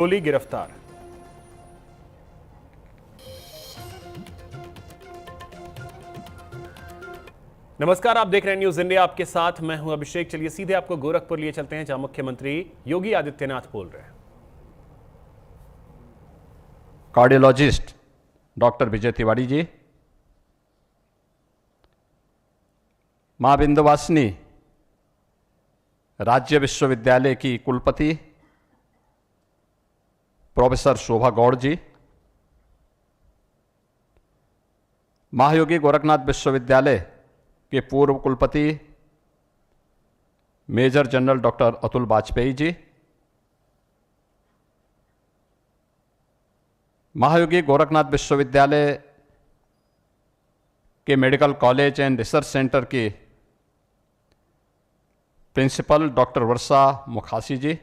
गोली गिरफ्तार। नमस्कार, आप देख रहे हैं न्यूज इंडिया। आपके साथ मैं हूं अभिषेक। चलिए सीधे आपको गोरखपुर लिए चलते हैं, जहां मुख्यमंत्री योगी आदित्यनाथ बोल रहे हैं। कार्डियोलॉजिस्ट डॉक्टर विजय तिवारी जी, मां विंध्यवासिनी राज्य विश्वविद्यालय की कुलपति प्रोफेसर शोभा गौड़ जी, महायोगी गोरखनाथ विश्वविद्यालय के पूर्व कुलपति major general doctor Atul Vajpayee ji, Mahayogi Gorakhnath विश्वविद्यालय के medical college and research centre के प्रिंसिपल डॉक्टर वर्षा मुखासी जी,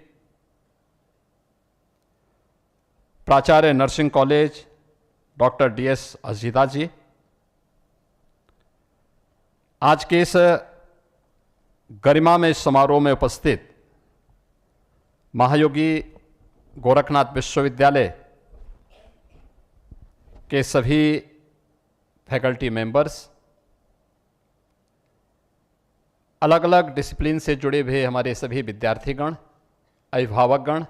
प्राचार्य nursing college doctor DS Ajida ji, आज के इस गरिमामय समारोह में उपस्थित महायोगी गोरखनाथ विश्वविद्यालय के सभी फैकल्टी मेंबर्स, अलग अलग डिसिप्लिन से जुड़े हुए हमारे सभी विद्यार्थीगण, अभिभावकगण,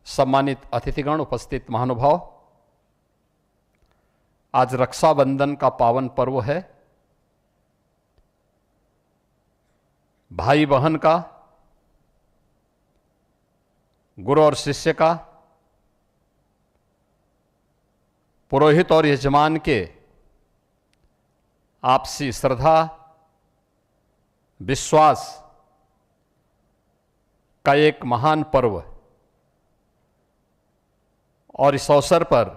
सम्मानित अतिथिगण, उपस्थित महानुभाव, आज रक्षाबंधन का पावन पर्व है। भाई बहन का, गुरु और शिष्य का, पुरोहित और यजमान के आपसी श्रद्धा, विश्वास का एक महान पर्व। और इस अवसर पर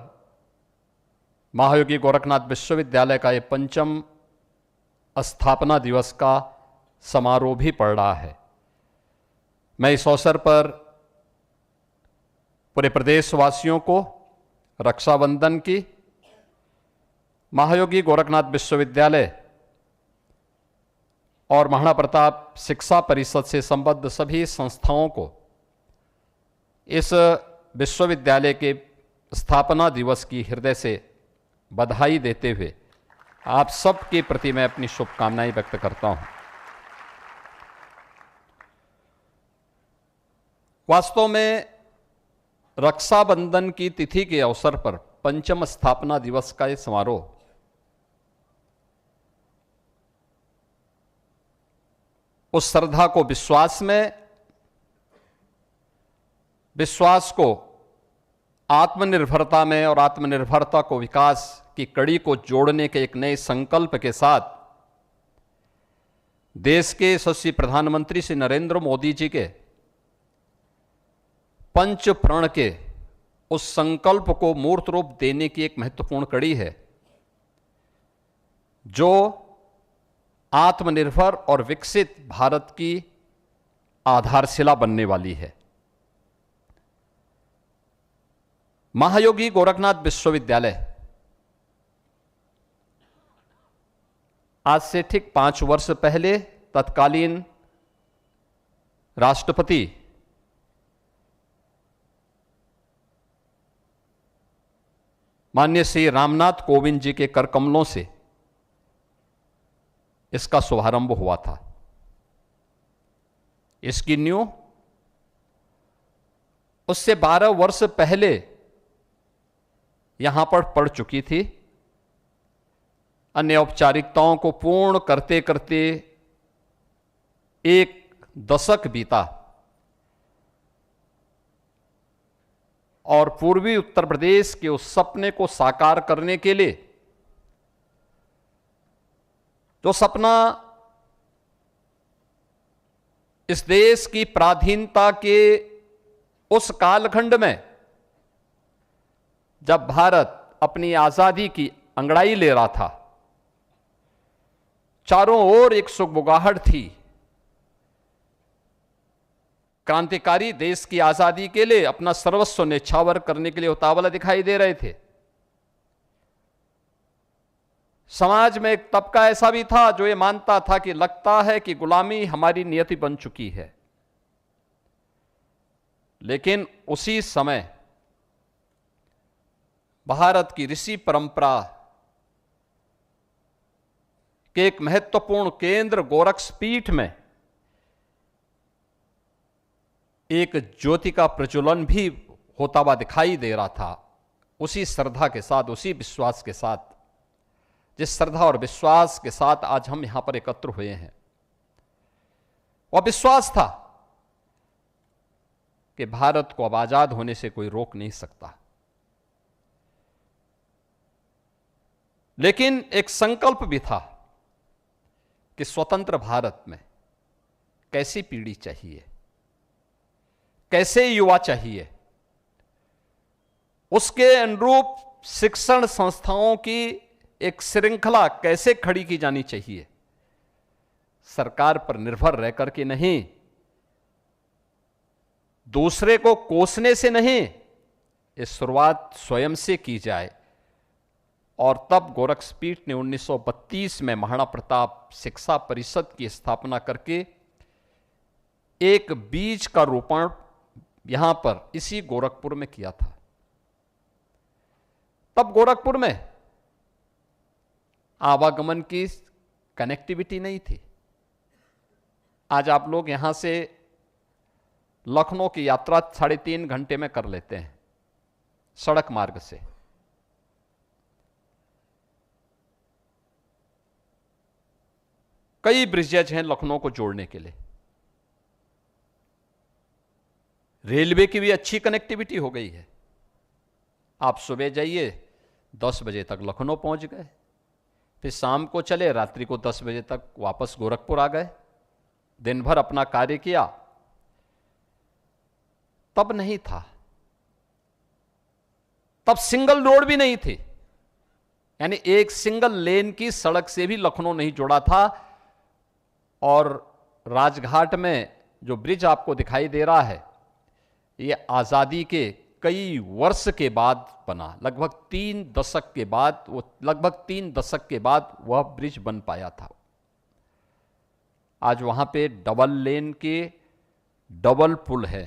महायोगी गोरखनाथ विश्वविद्यालय का ये 5वां स्थापना दिवस का समारोह भी पड़ रहा है। मैं इस अवसर पर पूरे प्रदेशवासियों को रक्षाबंधन की, महायोगी गोरखनाथ विश्वविद्यालय और महाराणा प्रताप शिक्षा परिषद से संबद्ध सभी संस्थाओं को इस विश्वविद्यालय के स्थापना दिवस की हृदय से बधाई देते हुए आप सबके प्रति मैं अपनी शुभकामनाएं व्यक्त करता हूं। वास्तव में रक्षाबंधन की तिथि के अवसर पर 5वां स्थापना दिवस का यह समारोह उस श्रद्धा को विश्वास को आत्मनिर्भरता में और आत्मनिर्भरता को विकास की कड़ी को जोड़ने के एक नए संकल्प के साथ देश के यशस्वी प्रधानमंत्री श्री नरेंद्र मोदी जी के पंच प्रण के उस संकल्प को मूर्त रूप देने की एक महत्वपूर्ण कड़ी है, जो आत्मनिर्भर और विकसित भारत की आधारशिला बनने वाली है। महायोगी गोरखनाथ विश्वविद्यालय आज से ठीक 5 वर्ष पहले तत्कालीन राष्ट्रपति माननीय श्री रामनाथ कोविंद जी के करकमलों से इसका शुभारंभ हुआ था। इसकी नींव उससे 12 वर्ष पहले यहां पर पड़ चुकी थी। अन्य औपचारिकताओं को पूर्ण करते करते 1 दशक बीता और पूर्वी उत्तर प्रदेश के उस सपने को साकार करने के लिए, जो सपना इस देश की पराधीनता के उस कालखंड में जब भारत अपनी आजादी की अंगड़ाई ले रहा था, चारों ओर एक सुगबुगाहट थी, क्रांतिकारी देश की आजादी के लिए अपना सर्वस्व न्यौछावर करने के लिए उतावला दिखाई दे रहे थे। समाज में एक तबका ऐसा भी था जो ये मानता था कि लगता है कि गुलामी हमारी नियति बन चुकी है। लेकिन उसी समय भारत की ऋषि परंपरा के एक महत्वपूर्ण केंद्र गोरक्षपीठ में एक ज्योति का प्रज्वलन भी होता हुआ दिखाई दे रहा था। उसी श्रद्धा के साथ, उसी विश्वास के साथ, जिस श्रद्धा और विश्वास के साथ आज हम यहां पर एकत्र हुए हैं, वह विश्वास था कि भारत को अब आजाद होने से कोई रोक नहीं सकता। लेकिन एक संकल्प भी था कि स्वतंत्र भारत में कैसी पीढ़ी चाहिए, कैसे युवा चाहिए, उसके अनुरूप शिक्षण संस्थाओं की एक श्रृंखला कैसे खड़ी की जानी चाहिए। सरकार पर निर्भर रह करके नहीं, दूसरे को कोसने से नहीं, ये शुरुआत स्वयं से की जाए। और तब गोरक्षपीठ ने 1932 में महाराणा प्रताप शिक्षा परिषद की स्थापना करके एक बीज का रोपण यहां पर इसी गोरखपुर में किया था। तब गोरखपुर में आवागमन की कनेक्टिविटी नहीं थी। आज आप लोग यहां से लखनऊ की यात्रा 3.5 घंटे में कर लेते हैं सड़क मार्ग से। कई ब्रिजेज हैं लखनऊ को जोड़ने के लिए। रेलवे की भी अच्छी कनेक्टिविटी हो गई है। आप सुबह जाइए 10 बजे तक लखनऊ पहुंच गए, फिर शाम को चले, रात्रि को 10 बजे तक वापस गोरखपुर आ गए, दिन भर अपना कार्य किया। तब नहीं था, तब सिंगल रोड भी नहीं थी, यानी एक सिंगल लेन की सड़क से भी लखनऊ नहीं जुड़ा था। और राजघाट में जो ब्रिज आपको दिखाई दे रहा है, यह आजादी के कई वर्ष के बाद बना, लगभग 3 दशक के बाद, लगभग 3 दशक के बाद वह ब्रिज बन पाया था। आज वहां पे डबल लेन के डबल पुल है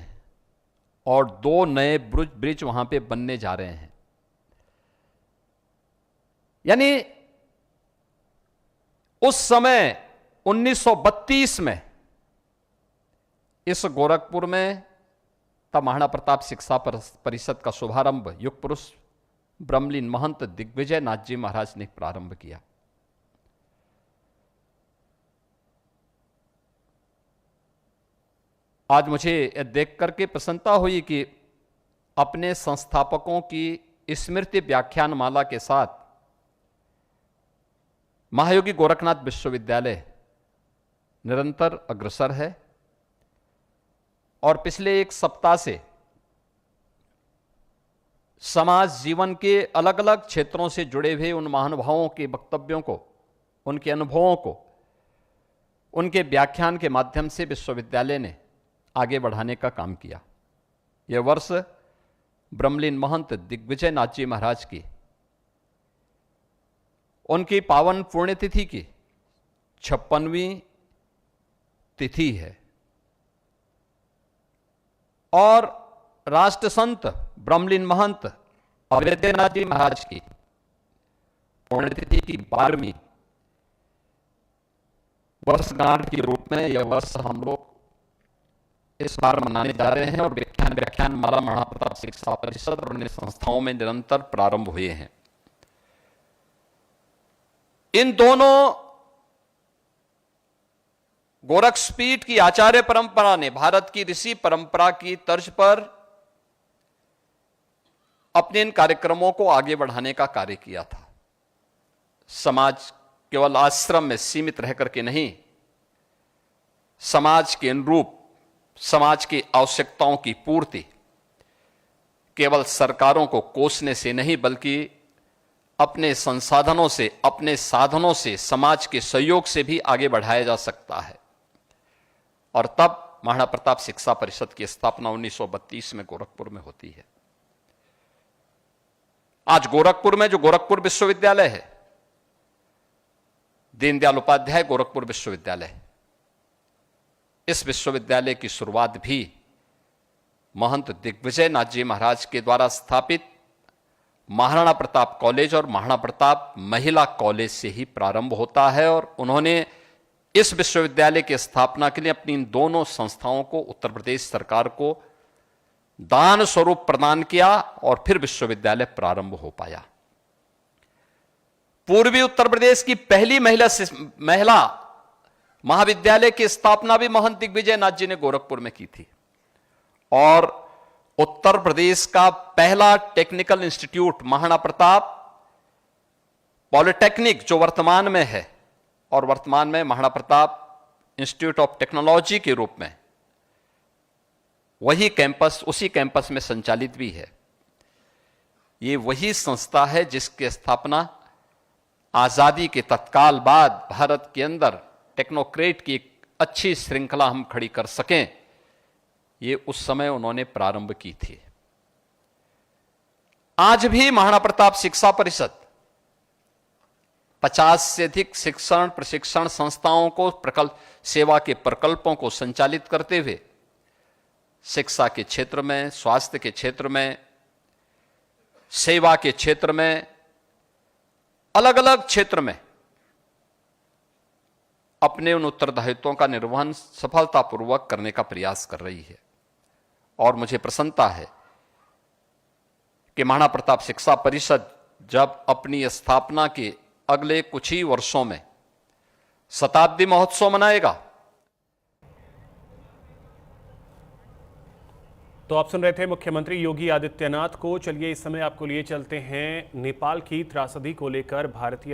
और 2 नए ब्रिज वहां पे बनने जा रहे हैं। यानी उस समय 1932 में इस गोरखपुर में तब महाराणा प्रताप शिक्षा परिषद का शुभारंभ युग पुरुष ब्रह्मलीन महंत दिग्विजय नाथ जी महाराज ने प्रारंभ किया। आज मुझे यह देख करके प्रसन्नता हुई कि अपने संस्थापकों की स्मृति व्याख्यान माला के साथ महायोगी गोरखनाथ विश्वविद्यालय निरंतर अग्रसर है और पिछले 1 सप्ताह से समाज जीवन के अलग अलग क्षेत्रों से जुड़े हुए उन महानुभावों के वक्तव्यों को, उनके अनुभवों को, उनके व्याख्यान के माध्यम से विश्वविद्यालय ने आगे बढ़ाने का काम किया। यह वर्ष ब्रह्मलीन महंत दिग्विजय नाथ जी महाराज की उनकी पावन पुण्यतिथि की 56वीं तिथि है और राष्ट्र संत ब्रह्मलीन महंत अवैधनाथ जी महाराज की पुण्यतिथि की 12वीं वर्षगांठ के रूप में यह वर्ष हम लोग इस बार मनाने जा रहे हैं और व्याख्यान माला महाराणा प्रताप शिक्षा परिषद और अन्य संस्थाओं में निरंतर प्रारंभ हुए हैं। इन दोनों गोरक्षपीठ की आचार्य परंपरा ने भारत की ऋषि परंपरा की तर्ज पर अपने इन कार्यक्रमों को आगे बढ़ाने का कार्य किया था। समाज केवल आश्रम में सीमित रह करके नहीं, समाज के अनुरूप समाज की आवश्यकताओं की पूर्ति केवल सरकारों को कोसने से नहीं, बल्कि अपने संसाधनों से, अपने साधनों से, समाज के सहयोग से भी आगे बढ़ाया जा सकता है। और तब महाराणा प्रताप शिक्षा परिषद की स्थापना 1932 में गोरखपुर में होती है। आज गोरखपुर में जो गोरखपुर विश्वविद्यालय है, दीनदयाल उपाध्याय गोरखपुर विश्वविद्यालय, इस विश्वविद्यालय की शुरुआत भी महंत दिग्विजय नाथ जी महाराज के द्वारा स्थापित महाराणा प्रताप कॉलेज और महाराणा प्रताप महिला कॉलेज से ही प्रारंभ होता है और उन्होंने इस विश्वविद्यालय की स्थापना के लिए अपनी इन दोनों संस्थाओं को उत्तर प्रदेश सरकार को दान स्वरूप प्रदान किया और फिर विश्वविद्यालय प्रारंभ हो पाया। पूर्वी उत्तर प्रदेश की पहली महिला महाविद्यालय की स्थापना भी महंत दिग्विजय नाथ जी ने गोरखपुर में की थी और उत्तर प्रदेश का पहला technical institute Maharana Pratap polytechnic जो वर्तमान में है और वर्तमान में Maharana Pratap institute of technology के रूप में वही कैंपस उसी कैंपस में संचालित भी है। ये वही संस्था है जिसकी स्थापना आजादी के तत्काल बाद भारत के अंदर टेक्नोक्रेट की एक अच्छी श्रृंखला हम खड़ी कर सकें, ये उस समय उन्होंने प्रारंभ की थी। आज भी महाराणा प्रताप शिक्षा परिषद 50 से अधिक शिक्षण प्रशिक्षण संस्थाओं को सेवा के प्रकल्पों को संचालित करते हुए शिक्षा के क्षेत्र में, स्वास्थ्य के क्षेत्र में, सेवा के क्षेत्र में, अलग अलग क्षेत्र में अपने उन उत्तरदायित्वों का निर्वहन सफलतापूर्वक करने का प्रयास कर रही है। और मुझे प्रसन्नता है कि महाराणा प्रताप शिक्षा परिषद जब अपनी स्थापना के अगले कुछ ही वर्षों में शताब्दी महोत्सव मनाएगा। तो आप सुन रहे थे मुख्यमंत्री योगी आदित्यनाथ को। चलिए इस समय आपको लिए चलते हैं नेपाल की त्रासदी को लेकर भारतीय